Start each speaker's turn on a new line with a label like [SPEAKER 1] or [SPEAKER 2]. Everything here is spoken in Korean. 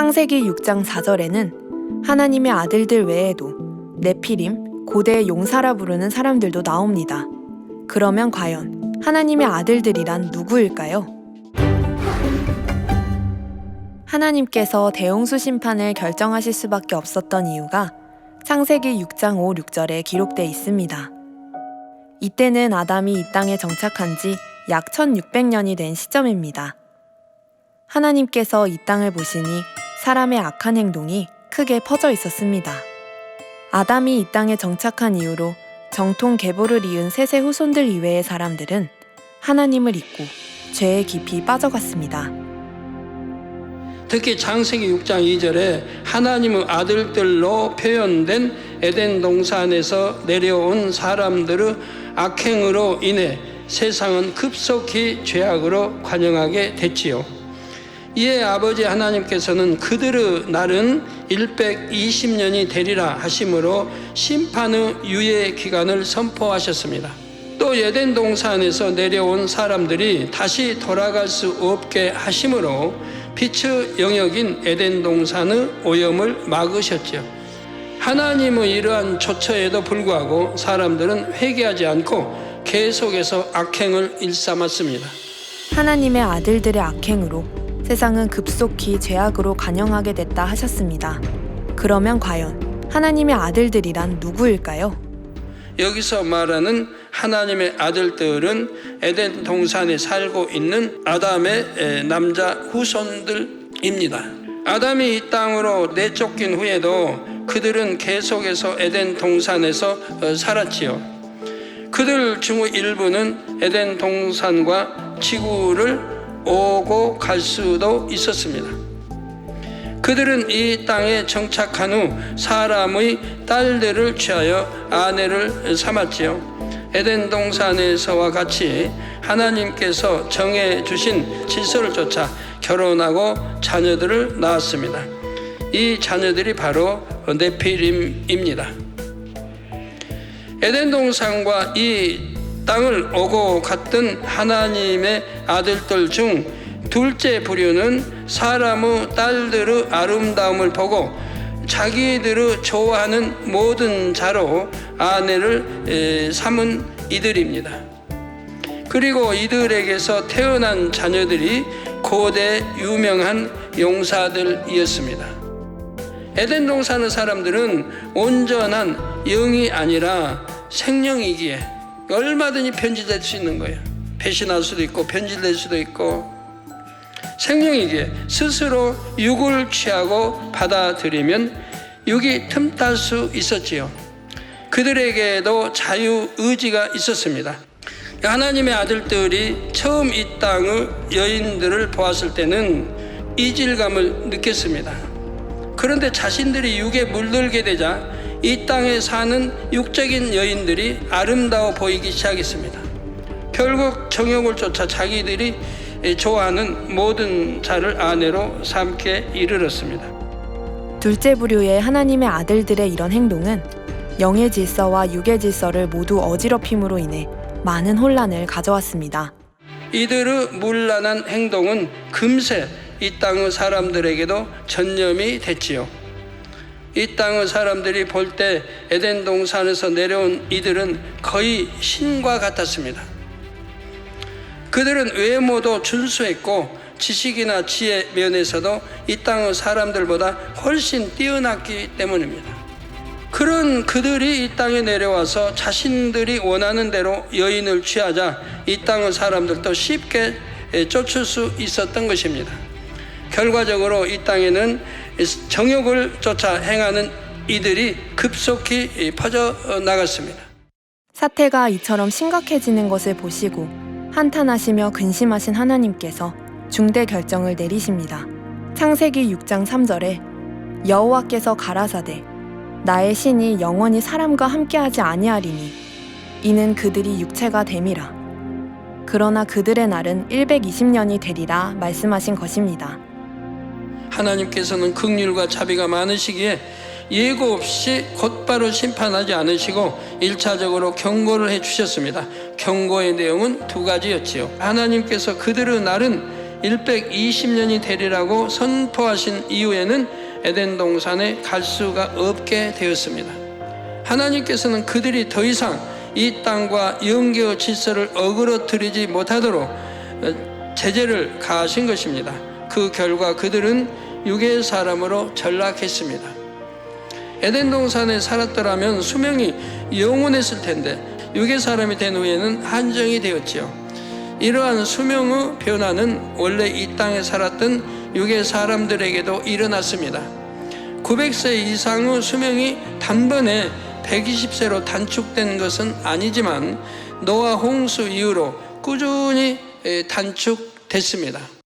[SPEAKER 1] 창세기 6장 4절에는 하나님의 아들들 외에도 네피림, 고대의 용사라 부르는 사람들도 나옵니다. 그러면 과연 하나님의 아들들이란 누구일까요? 하나님께서 대홍수 심판을 결정하실 수밖에 없었던 이유가 창세기 6장 5, 6절에 기록돼 있습니다. 이때는 아담이 이 땅에 정착한 지 약 1600년이 된 시점입니다. 하나님께서 이 땅을 보시니 사람의 악한 행동이 크게 퍼져 있었습니다. 아담이 이 땅에 정착한 이후로 정통 계보를 이은 셋의 후손들 이외의 사람들은 하나님을 잊고 죄에 깊이 빠져갔습니다.
[SPEAKER 2] 특히 창세기 6장 2절에 하나님의 아들들로 표현된 에덴 동산에서 내려온 사람들의 악행으로 인해 세상은 급속히 죄악으로 관영하게 됐지요. 이에 아버지 하나님께서는 그들의 날은 120년이 되리라 하심으로 심판의 유예 기간을 선포하셨습니다. 또 에덴 동산에서 내려온 사람들이 다시 돌아갈 수 없게 하심으로 빛의 영역인 에덴 동산의 오염을 막으셨죠. 하나님의 이러한 조처에도 불구하고 사람들은 회개하지 않고 계속해서 악행을 일삼았습니다.
[SPEAKER 1] 하나님의 아들들의 악행으로 세상은 급속히 죄악으로 관영하게 됐다 하셨습니다. 그러면 과연 하나님의 아들들이란 누구일까요?
[SPEAKER 2] 여기서 말하는 하나님의 아들들은 에덴 동산에 살고 있는 아담의 남자 후손들입니다. 아담이 이 땅으로 내쫓긴 후에도 그들은 계속해서 에덴 동산에서 살았지요. 그들 중 일부는 에덴 동산과 지구를 오고 갈 수도 있었습니다. 그들은 이 땅에 정착한 후 사람의 딸들을 취하여 아내를 삼았지요. 에덴 동산에서와 같이 하나님께서 정해 주신 질서를 쫓아 결혼하고 자녀들을 낳았습니다. 이 자녀들이 바로 네피림입니다. 에덴 동산과 이 땅을 오고 갔던 하나님의 아들들 중 둘째 부류는 사람의 딸들의 아름다움을 보고 자기들의 좋아하는 모든 자로 아내를 삼은 이들입니다. 그리고 이들에게서 태어난 자녀들이 고대 유명한 용사들이었습니다. 에덴 동산의 사람들은 온전한 영이 아니라 생령이기에 얼마든지 변질될 수 있는 거예요. 배신할 수도 있고 변질될 수도 있고, 생명이기에 스스로 육을 취하고 받아들이면 육이 틈탈 수 있었지요. 그들에게도 자유의지가 있었습니다. 하나님의 아들들이 처음 이 땅의 여인들을 보았을 때는 이질감을 느꼈습니다. 그런데 자신들이 육에 물들게 되자 이 땅에 사는 육적인 여인들이 아름다워 보이기 시작했습니다. 결국 정욕을 쫓아 자기들이 좋아하는 모든 자를 아내로 삼게 이르렀습니다.
[SPEAKER 1] 둘째 부류의 하나님의 아들들의 이런 행동은 영의 질서와 육의 질서를 모두 어지럽힘으로 인해 많은 혼란을 가져왔습니다.
[SPEAKER 2] 이들의 문란한 행동은 금세 이 땅의 사람들에게도 전염이 됐지요. 이 땅의 사람들이 볼 때 에덴 동산에서 내려온 이들은 거의 신과 같았습니다. 그들은 외모도 준수했고 지식이나 지혜 면에서도 이 땅의 사람들보다 훨씬 뛰어났기 때문입니다. 그런 그들이 이 땅에 내려와서 자신들이 원하는 대로 여인을 취하자 이 땅의 사람들도 쉽게 쫓을 수 있었던 것입니다. 결과적으로 이 땅에는 정욕을 쫓아 행하는 이들이 급속히 퍼져나갔습니다.
[SPEAKER 1] 사태가 이처럼 심각해지는 것을 보시고 한탄하시며 근심하신 하나님께서 중대 결정을 내리십니다. 창세기 6장 3절에 여호와께서 가라사대 나의 신이 영원히 사람과 함께하지 아니하리니 이는 그들이 육체가 됨이라. 그러나 그들의 날은 120년이 되리라 말씀하신 것입니다.
[SPEAKER 2] 하나님께서는 긍휼과 자비가 많으시기에 예고 없이 곧바로 심판하지 않으시고 1차적으로 경고를 해주셨습니다. 경고의 내용은 두 가지였지요. 하나님께서 그들의 날은 120년이 되리라고 선포하신 이후에는 에덴 동산에 갈 수가 없게 되었습니다. 하나님께서는 그들이 더 이상 이 땅과 영계 질서를 어그러뜨리지 못하도록 제재를 가하신 것입니다. 그 결과 그들은 육의 사람으로 전락했습니다. 에덴 동산에 살았더라면 수명이 영원했을 텐데 육의 사람이 된 후에는 한정이 되었지요. 이러한 수명의 변화는 원래 이 땅에 살았던 육의 사람들에게도 일어났습니다. 900세 이상의 수명이 단번에 120세로 단축된 것은 아니지만 노아 홍수 이후로 꾸준히 단축됐습니다.